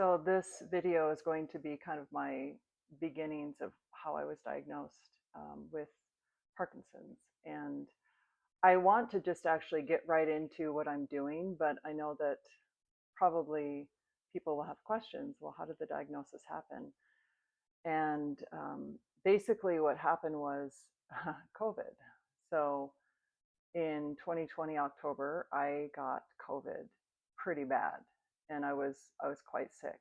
So this video is going to be kind of my beginnings of how I was diagnosed with Parkinson's. And I want to just actually get right into what I'm doing, but I know that probably people will have questions. Well, how did the diagnosis happen? And basically what happened was COVID. So in 2020 October, I got COVID pretty bad, and I was quite sick.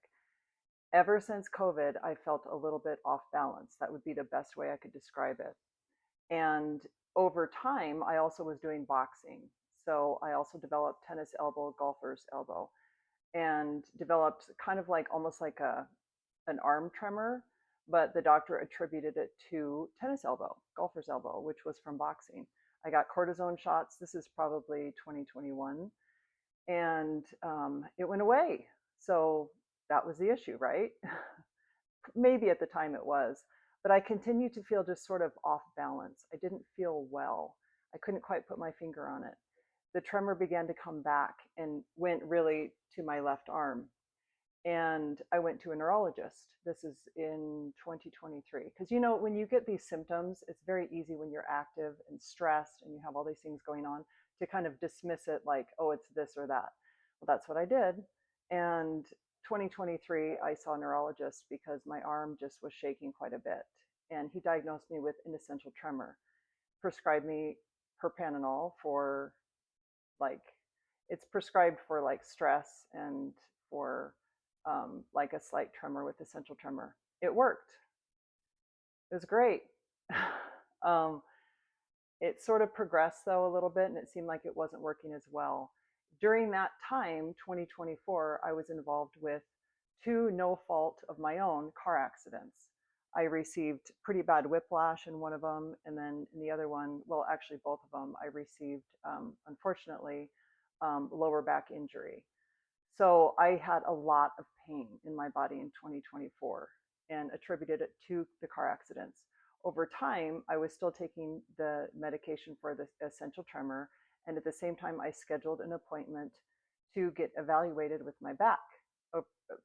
Ever since COVID, I felt a little bit off balance. That would be the best way I could describe it. And over time, I also was doing boxing. So I also developed tennis elbow, golfer's elbow, and developed kind of like almost like an arm tremor, but the doctor attributed it to tennis elbow, golfer's elbow, which was from boxing. I got cortisone shots. This is probably 2021, and it went away. So that was the issue, right? Maybe at the time it was, but I continued to feel just sort of off balance. I didn't feel well. I couldn't quite put my finger on it. The tremor began to come back and went really to my left arm. And I went to a neurologist. This is in 2023. Because, when you get these symptoms, it's very easy when you're active and stressed and you have all these things going on to kind of dismiss it like, oh, it's this or that. Well, that's what I did. And 2023, I saw a neurologist because my arm just was shaking quite a bit. And he diagnosed me with an essential tremor, prescribed me propranolol for like, it's prescribed for like stress and for like a slight tremor with essential tremor. It worked. It was great. um, it sort of progressed though a little bit, and it seemed like it wasn't working as well. During that time, 2024, I was involved with two no fault of my own car accidents. I received pretty bad whiplash in one of them, and then in the other one, well, actually both of them, I received, unfortunately, lower back injury. So I had a lot of pain in my body in 2024 and attributed it to the car accidents. Over time, I was still taking the medication for the essential tremor. And at the same time, I scheduled an appointment to get evaluated with my back.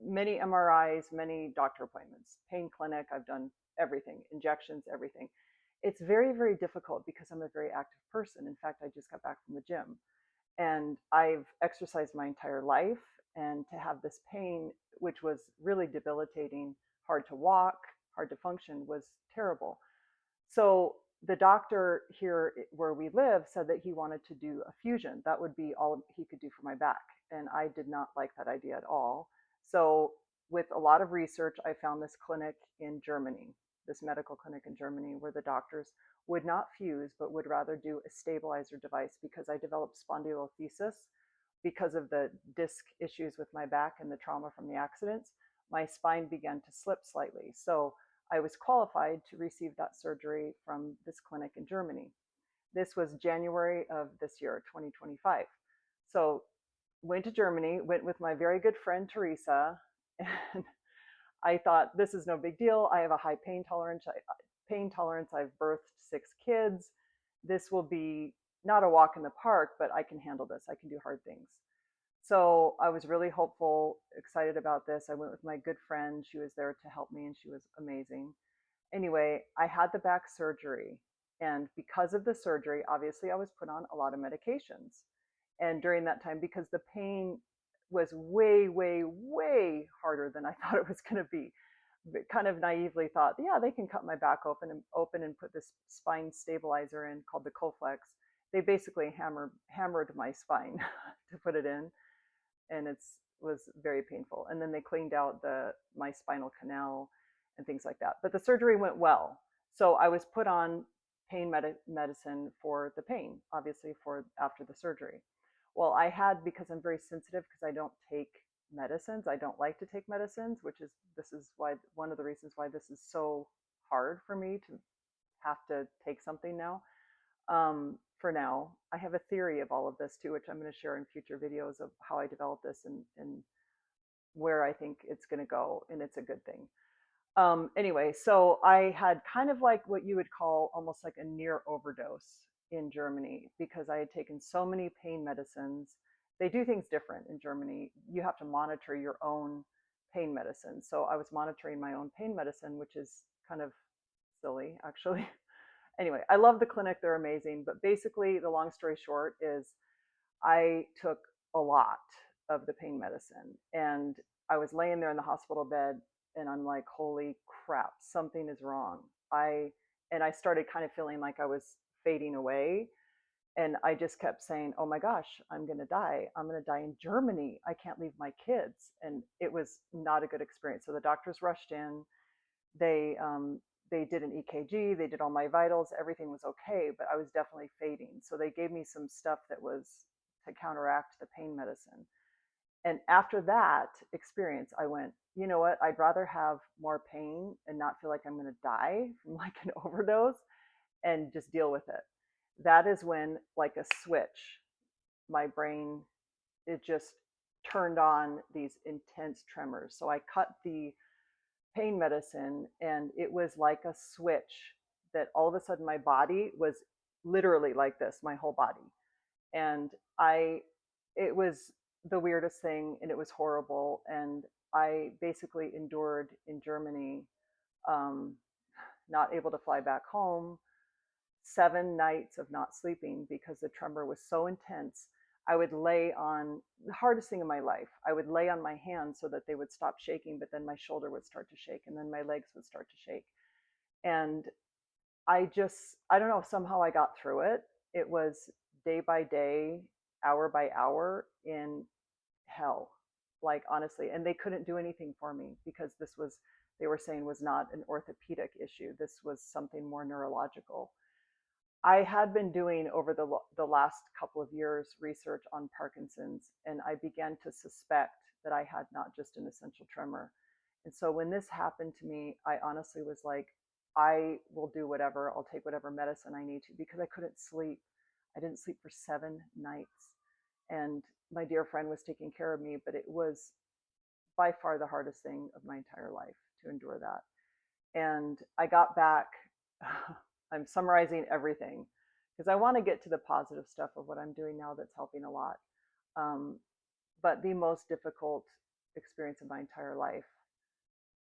Many MRIs, many doctor appointments, pain clinic, I've done everything, injections, everything. It's very, very difficult because I'm a very active person. In fact, I just got back from the gym and I've exercised my entire life. And to have this pain, which was really debilitating, hard to walk, hard to function, was terrible. So the doctor here where we live said that he wanted to do a fusion. That would be all he could do for my back. And I did not like that idea at all. So with a lot of research, I found this clinic in Germany, this medical clinic in Germany, where the doctors would not fuse, but would rather do a stabilizer device because I developed spondylolisthesis because of the disc issues with my back and the trauma from the accidents. My spine began to slip slightly. So I was qualified to receive that surgery from this clinic in Germany. This was January of this year, 2025. So went to Germany, went with my very good friend Teresa, and I thought this is no big deal. I have a high pain tolerance. I've birthed 6 kids. This will be not a walk in the park, but I can handle this. I can do hard things. So I was really hopeful, excited about this. I went with my good friend. She was there to help me and she was amazing. Anyway, I had the back surgery. And because of the surgery, obviously, I was put on a lot of medications. And during that time, because the pain was way, way, way harder than I thought it was going to be, kind of naively thought, yeah, they can cut my back open and put this spine stabilizer in called the Coflex. They basically hammered my spine to put it in, and it was very painful. And then they cleaned out my spinal canal and things like that. But the surgery went well. So I was put on pain medicine for the pain, obviously for after the surgery. Well, I had, because I'm very sensitive, because I don't take medicines. I don't like to take medicines, this is why one of the reasons why this is so hard for me to have to take something now. For now, I have a theory of all of this too, which I'm going to share in future videos of how I developed this and where I think it's going to go, and it's a good thing. Anyway, so I had kind of like what you would call almost like a near overdose in Germany because I had taken so many pain medicines. They do things different in Germany. You have to monitor your own pain medicine. So I was monitoring my own pain medicine, which is kind of silly, actually. Anyway, I love the clinic. They're amazing. But basically, the long story short is I took a lot of the pain medicine, and I was laying there in the hospital bed, and I'm like, holy crap, something is wrong. I started kind of feeling like I was fading away, and I just kept saying, oh my gosh, I'm going to die. I'm going to die in Germany. I can't leave my kids. And it was not a good experience. So the doctors rushed in. They they did an EKG, they did all my vitals, everything was okay, but I was definitely fading. So they gave me some stuff that was to counteract the pain medicine. And after that experience, I went, you know what? I'd rather have more pain and not feel like I'm going to die from like an overdose and just deal with it. That is when, like a switch, my brain, it just turned on these intense tremors. So I cut the pain medicine, and it was like a switch that all of a sudden my body was literally like this, my whole body. And I, it was the weirdest thing, and it was horrible. And I basically endured in Germany, um, not able to fly back home, 7 nights of not sleeping because the tremor was so intense. I would lay on the hardest thing in my life. I would lay on my hands so that they would stop shaking, but then my shoulder would start to shake, and then my legs would start to shake. And I don't know, somehow I got through it. It was day by day, hour by hour in hell, like honestly. And they couldn't do anything for me because this was, they were saying, was not an orthopedic issue. This was something more neurological. I had been doing over the last couple of years research on Parkinson's, and I began to suspect that I had not just an essential tremor. And so when this happened to me, I honestly was like, I will do whatever. I'll take whatever medicine I need to, because I couldn't sleep. I didn't sleep for 7 nights. And my dear friend was taking care of me, but it was by far the hardest thing of my entire life to endure that. And I got back, I'm summarizing everything because I want to get to the positive stuff of what I'm doing now that's helping a lot. Um, but the most difficult experience of my entire life,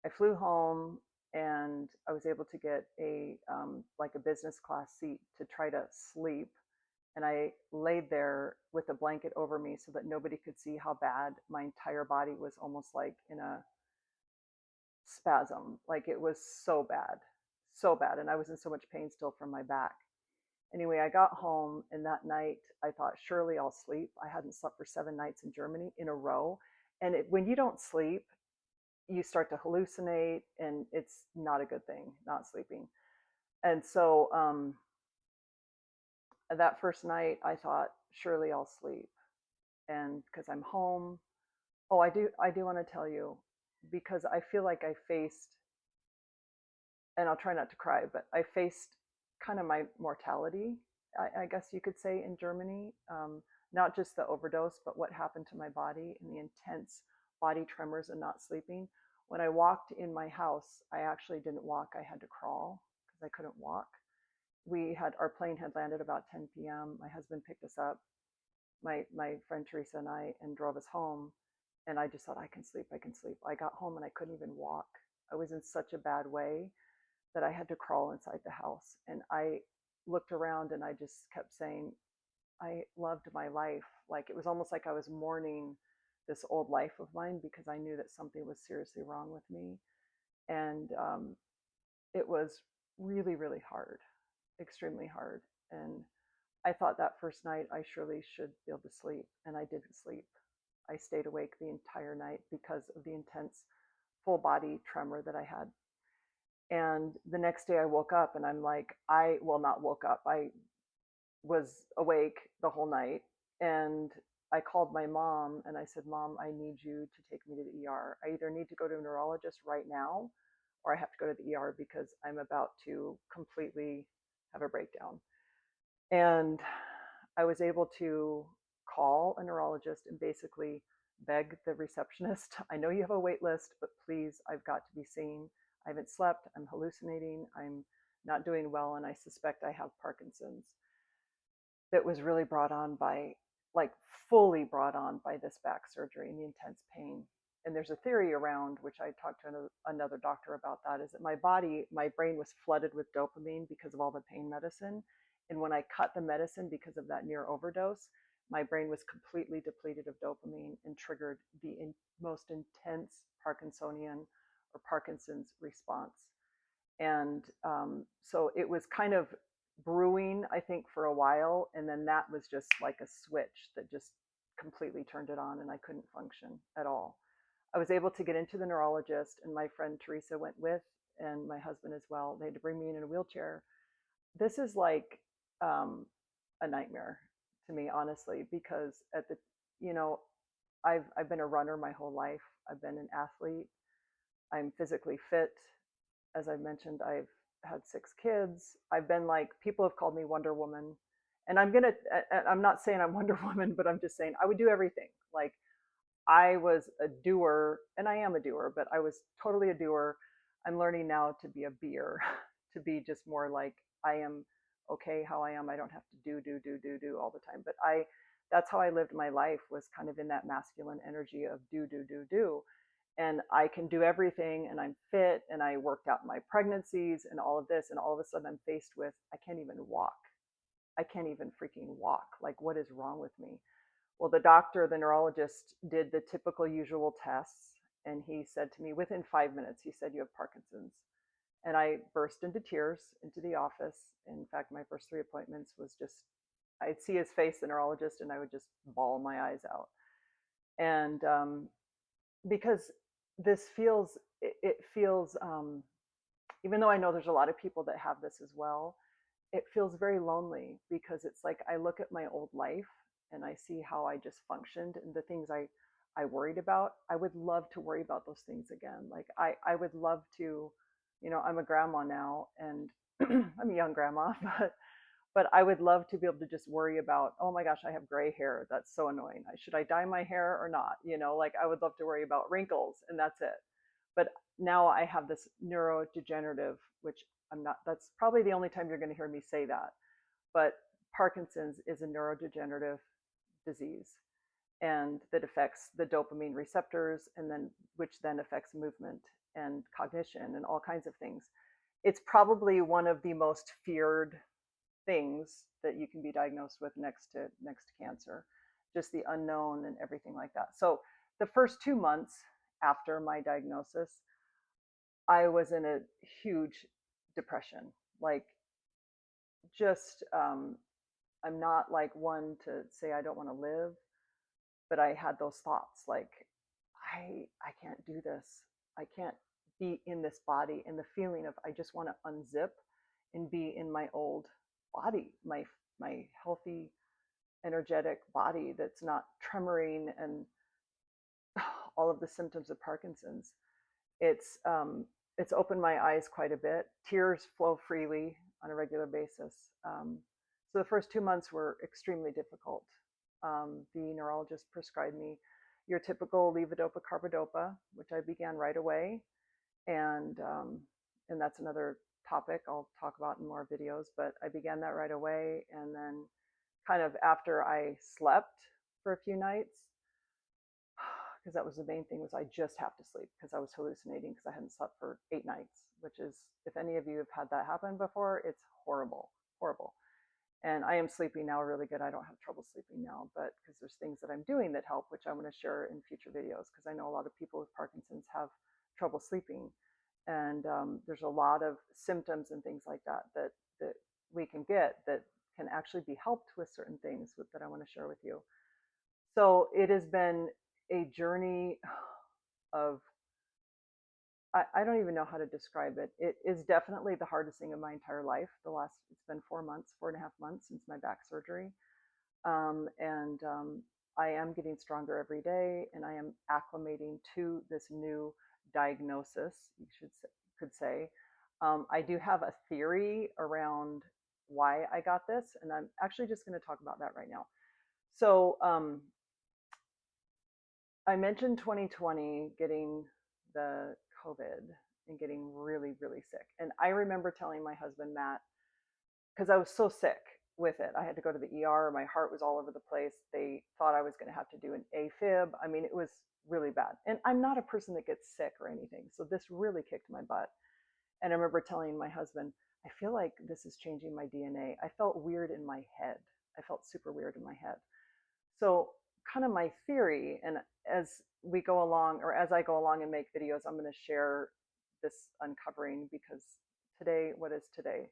I flew home and I was able to get a like a business class seat to try to sleep. And I laid there with a blanket over me so that nobody could see how bad my entire body was, almost like in a spasm. Like it was so bad, so bad. And I was in so much pain still from my back. Anyway, I got home, and that night I thought, surely I'll sleep. I hadn't slept for 7 nights in Germany in a row. And when you don't sleep, you start to hallucinate, and it's not a good thing, not sleeping. And so that first night, I thought, surely I'll sleep. And because I'm home, oh, I do want to tell you, because I feel like I faced, and I'll try not to cry, but I faced kind of my mortality, I guess you could say, in Germany. Not just the overdose, but what happened to my body and the intense body tremors and not sleeping. When I walked in my house, I actually didn't walk. I had to crawl because I couldn't walk. Our plane had landed about 10 p.m. My husband picked us up, my friend Teresa and I, and drove us home. And I just thought, I can sleep, I can sleep. I got home and I couldn't even walk. I was in such a bad way that I had to crawl inside the house. And I looked around and I just kept saying, I loved my life. Like it was almost like I was mourning this old life of mine because I knew that something was seriously wrong with me. And it was really, really hard, extremely hard. And I thought that first night I surely should be able to sleep. And I didn't sleep. I stayed awake the entire night because of the intense full body tremor that I had. And the next day I woke up and I'm like, well, not woke up. I was awake the whole night. And I called my mom and I said, Mom, I need you to take me to the ER. I either need to go to a neurologist right now or I have to go to the ER because I'm about to completely have a breakdown. And I was able to call a neurologist and basically beg the receptionist, I know you have a wait list, but please, I've got to be seen. I haven't slept, I'm hallucinating, I'm not doing well, and I suspect I have Parkinson's. That was really brought on by, like fully brought on by this back surgery and the intense pain. and there's a theory around, which I talked to another doctor about, that is that my brain was flooded with dopamine because of all the pain medicine. And when I cut the medicine because of that near overdose, my brain was completely depleted of dopamine and triggered the most intense Parkinsonian or Parkinson's response. And so it was kind of brewing, I think, for a while. And then that was just like a switch that just completely turned it on, and I couldn't function at all. I was able to get into the neurologist, and my friend Teresa went with, and my husband as well. They had to bring me in a wheelchair. This is like a nightmare to me, honestly, because at the, you know, I've been a runner my whole life. I've been an athlete. I'm physically fit. As I mentioned, I've had 6 kids. I've been like, people have called me Wonder Woman. And I'm not saying I'm Wonder Woman, but I'm just saying I would do everything. Like, I was a doer, and I am a doer, but I was totally a doer. I'm learning now to be a beer, to be just more like, I am okay how I am. I don't have to do all the time. But that's how I lived my life, was kind of in that masculine energy of do. And I can do everything, and I'm fit, and I worked out my pregnancies and all of this. And all of a sudden I'm faced with, I can't even walk. I can't even freaking walk. Like, what is wrong with me? Well, the neurologist, did the typical usual tests. And he said to me within 5 minutes, he said, "You have Parkinson's." And I burst into tears into the office. In fact, my first 3 appointments was just, I'd see his face, the neurologist, and I would just bawl my eyes out. And because this feels, it feels, even though I know there's a lot of people that have this as well, it feels very lonely, because it's like I look at my old life and I see how I just functioned, and the things I worried about. I would love to worry about those things again. Like, I would love to, I'm a grandma now, and I'm a young grandma, but I would love to be able to just worry about, oh my gosh, I have gray hair. That's so annoying. Should I dye my hair or not? Like, I would love to worry about wrinkles, and that's it. But now I have this neurodegenerative, which I'm not, that's probably the only time you're going to hear me say that. But Parkinson's is a neurodegenerative disease, and that affects the dopamine receptors, and then which then affects movement and cognition and all kinds of things. It's probably one of the most feared things that you can be diagnosed with, next to cancer, just the unknown and everything like that. So the first 2 months after my diagnosis, I was in a huge depression. Like, just I'm not like one to say I don't want to live, but I had those thoughts like, I can't do this. I can't be in this body, and the feeling of, I just want to unzip and be in my old body, my healthy, energetic body that's not tremoring and all of the symptoms of Parkinson's. It's it's opened my eyes quite a bit. Tears flow freely on a regular basis. So the first 2 months were extremely difficult. The neurologist prescribed me your typical levodopa carbidopa, which I began right away, and that's another topic I'll talk about in more videos. But I began that right away, and then kind of after I slept for a few nights, because that was the main thing, was I just have to sleep, because I was hallucinating, because I hadn't slept for 8 nights, which is, if any of you have had that happen before, it's horrible, horrible. And I am sleeping now really good. I don't have trouble sleeping now, but because there's things that I'm doing that help, which I want to share in future videos, because I know a lot of people with Parkinson's have trouble sleeping. And there's a lot of symptoms and things like that we can get that can actually be helped with certain things that I want to share with you. So it has been a journey of, I don't even know how to describe it. It is definitely the hardest thing of my entire life. It's been 4 months, 4.5 months since my back surgery. And I am getting stronger every day, and I am acclimating to this new diagnosis, could say. I do have a theory around why I got this, and I'm actually just going to talk about that right now. So I mentioned 2020 getting the COVID and getting really, really sick. And I remember telling my husband, Matt, because I was so sick with it. I had to go to the ER. My heart was all over the place. They thought I was going to have to do an AFib. I mean, it was really bad. And I'm not a person that gets sick or anything. So this really kicked my butt. And I remember telling my husband, I feel like this is changing my DNA. I felt weird in my head. I felt super weird in my head. So, kind of my theory, and as we go along, or as I go along and make videos, I'm going to share this uncovering because today, what is today?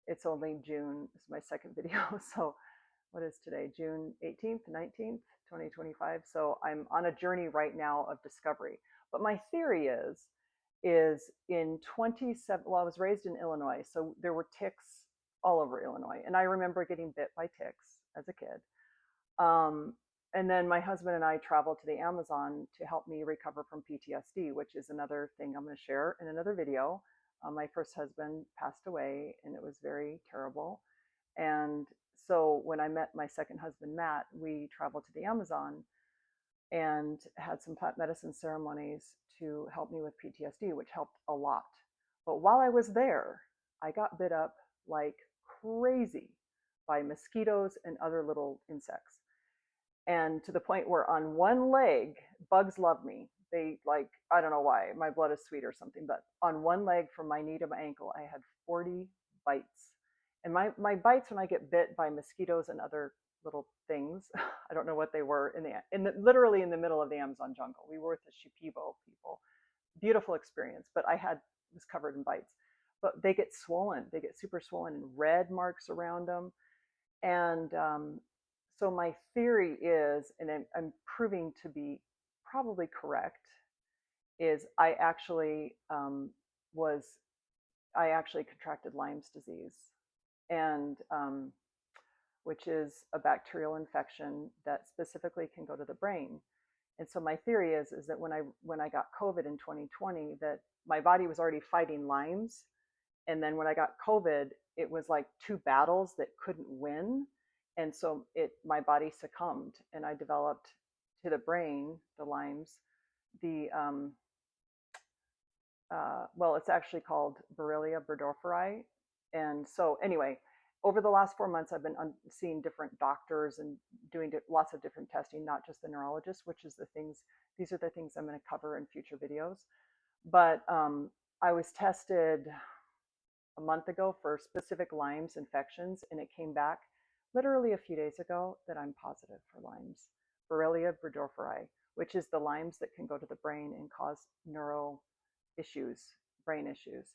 It's only June. This is my second video. So, what is today? June 18th, 19th, 2025. So, I'm on a journey right now of discovery. But my theory is in 27, well, I was raised in Illinois, so there were ticks all over Illinois. And I remember getting bit by ticks as a kid. Um, and then my husband and I traveled to the Amazon to help me recover from PTSD, which is another thing I'm going to share in another video. My first husband passed away, and it was very terrible. And so when I met my second husband, Matt, we traveled to the Amazon and had some plant medicine ceremonies to help me with PTSD, which helped a lot. But while I was there, I got bit up like crazy by mosquitoes and other little insects. And to the point where on one leg, bugs love me. They like, I don't know why, my blood is sweet or something, but on one leg from my knee to my ankle, I had 40 bites. And my bites when I get bit by mosquitoes and other little things, I don't know what they were literally in the middle of the Amazon jungle. We were with the Shipibo people. Beautiful experience, but was covered in bites. But they get swollen. They get super swollen and red marks around them. And so my theory is, and I'm proving to be probably correct, is I actually contracted Lyme's disease, and which is a bacterial infection that specifically can go to the brain. And so my theory is that when I got COVID in 2020, that my body was already fighting Lyme's, and then when I got COVID, it was like two battles that couldn't win, and so my body succumbed, and I developed to the brain, the Lyme's, the well, it's actually called Borrelia burgdorferi. And so anyway, over the last 4 months, I've been seeing different doctors and doing lots of different testing, not just the neurologist, these are the things I'm going to cover in future videos. But I was tested a month ago for specific Lyme's infections, and it came back literally a few days ago that I'm positive for Lyme's, Borrelia burgdorferi, which is the Lyme's that can go to the brain and cause neuro issues, brain issues.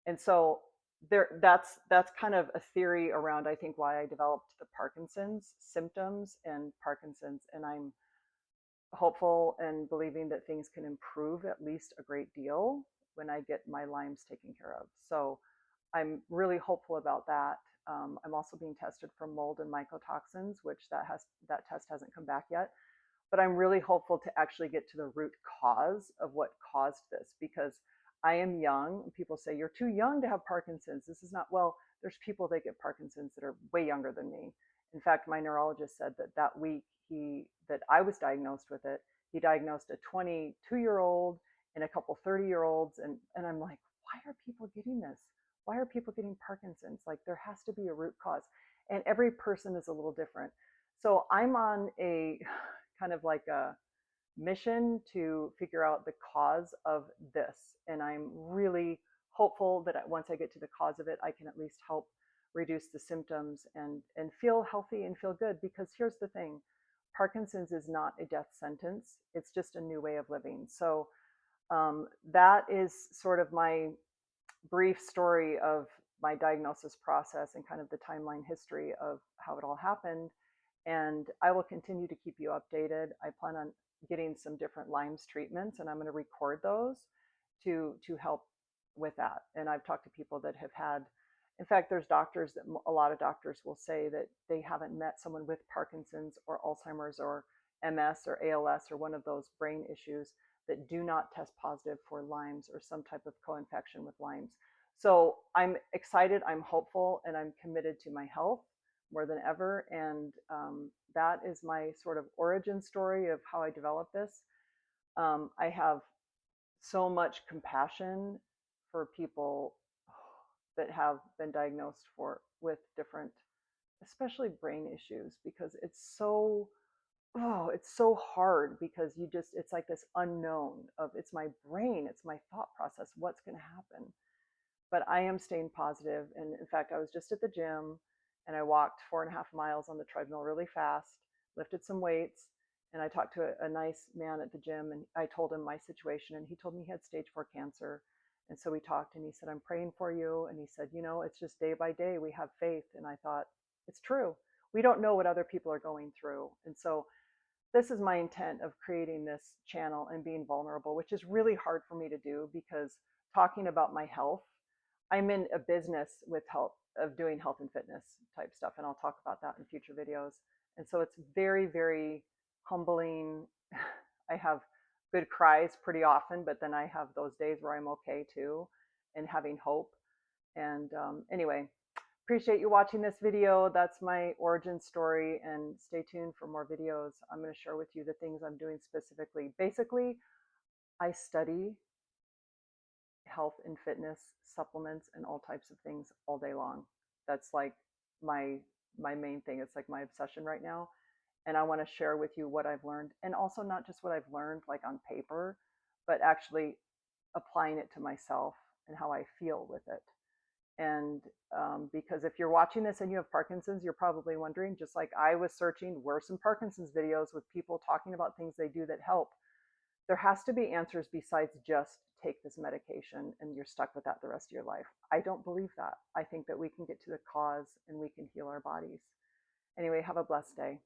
And so that's kind of a theory around, I think, why I developed the Parkinson's symptoms and Parkinson's. And I'm hopeful and believing that things can improve at least a great deal when I get my Lyme's taken care of. So I'm really hopeful about that. I'm also being tested for mold and mycotoxins, which that test hasn't come back yet. But I'm really hopeful to actually get to the root cause of what caused this, because I am young. People say, you're too young to have Parkinson's. This is not, well, there's people that get Parkinson's that are way younger than me. In fact, my neurologist said that week that I was diagnosed with it, he diagnosed a 22-year-old and a couple 30-year-olds. And I'm like, why are people getting this? Why are people getting Parkinson's? Like, there has to be a root cause. And every person is a little different. So I'm on a kind of like a mission to figure out the cause of this. And I'm really hopeful that once I get to the cause of it, I can at least help reduce the symptoms and feel healthy and feel good. Because here's the thing, Parkinson's is not a death sentence. It's just a new way of living. So that is sort of my brief story of my diagnosis process and kind of the timeline history of how it all happened. And I will continue to keep you updated. I plan on getting some different Lyme's treatments, and I'm going to record those to help with that. And I've talked to people that have had, in fact, there's doctors that a lot of doctors will say that they haven't met someone with Parkinson's or Alzheimer's or MS or ALS or one of those brain issues that do not test positive for Lyme's or some type of co-infection with Lyme's. So I'm excited, I'm hopeful, and I'm committed to my health more than ever. And that is my sort of origin story of how I developed this. I have so much compassion for people that have been diagnosed with different, especially brain issues, because it's so oh, it's so hard because you just, it's like this unknown of, it's my brain, it's my thought process, what's going to happen. But I am staying positive. And in fact, I was just at the gym and I walked 4.5 miles on the treadmill really fast, lifted some weights, and I talked to a nice man at the gym and I told him my situation and he told me he had stage 4 cancer. And so we talked and he said, I'm praying for you. And he said, it's just day by day, we have faith. And I thought, it's true. We don't know what other people are going through. And so this is my intent of creating this channel and being vulnerable, which is really hard for me to do because talking about my health, I'm in a business with health, of doing health and fitness type stuff, and I'll talk about that in future videos. And so it's very, very humbling. I have good cries pretty often, but then I have those days where I'm okay too, and having hope. And anyway, appreciate you watching this video. That's my origin story, and stay tuned for more videos. I'm going to share with you the things I'm doing specifically. Basically, I study health and fitness supplements and all types of things all day long. That's like my my main thing. It's like my obsession right now. And I want to share with you what I've learned, and also not just what I've learned like on paper, but actually applying it to myself and how I feel with it. And because if you're watching this and you have Parkinson's, you're probably wondering, just like I was searching, were some Parkinson's videos with people talking about things they do that help. There has to be answers besides just take this medication and you're stuck with that the rest of your life. I don't believe that. I think that we can get to the cause and we can heal our bodies. Anyway, have a blessed day.